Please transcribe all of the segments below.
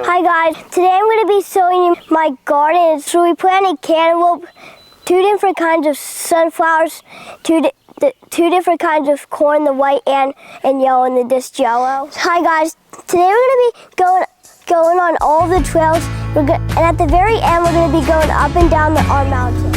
Hi guys, today I'm going to be showing you my garden. So we planted cantaloupe, 2 different kinds of sunflowers, two different kinds of corn, the white and yellow and the disc yellow. Hi guys, today we're going to be going on all the trails, and at the very end we're going to be going up and down our mountain.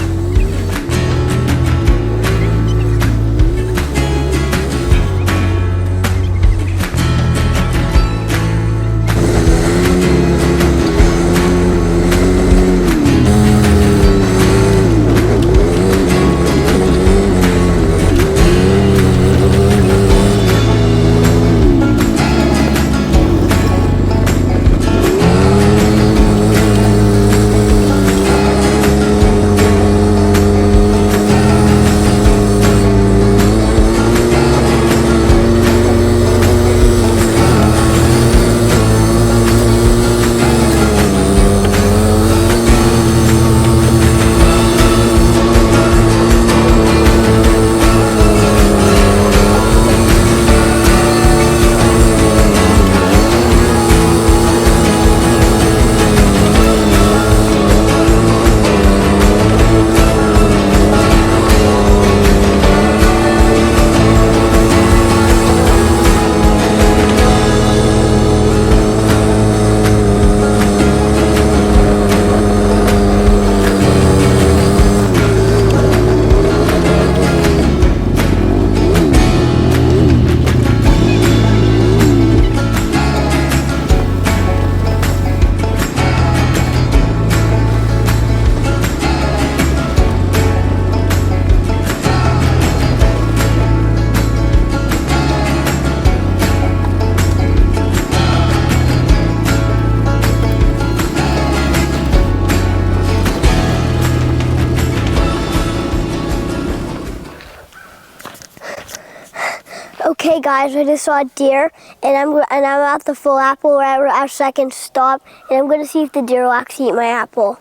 Okay guys, I just saw a deer, and I'm at the full apple. We're at our second stop, and I'm going to see if the deer will actually eat my apple.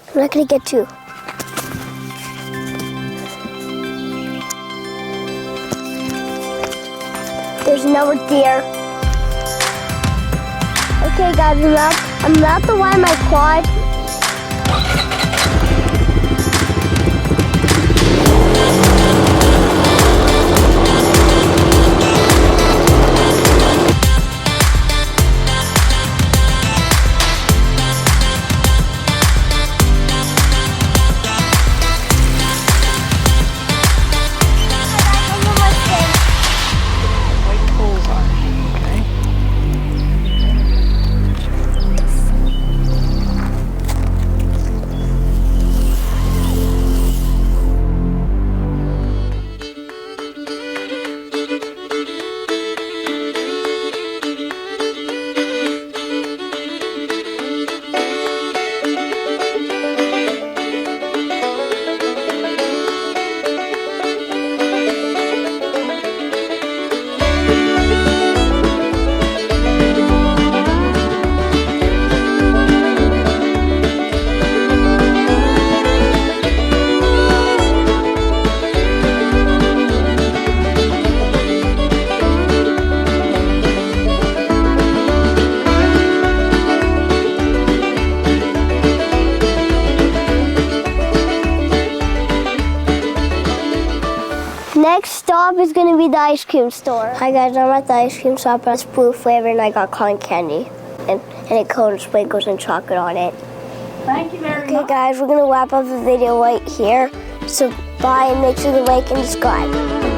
I'm not going to get to. There's another deer. Okay guys, I'm about to wind my quad. Next stop is going to be the ice cream store. Hi guys, I'm at the ice cream shop. It's blue flavor and I got cotton candy. And it comes sprinkles and chocolate on it. Thank you very much. Okay guys, we're going to wrap up the video right here. So bye, and make sure to like and subscribe.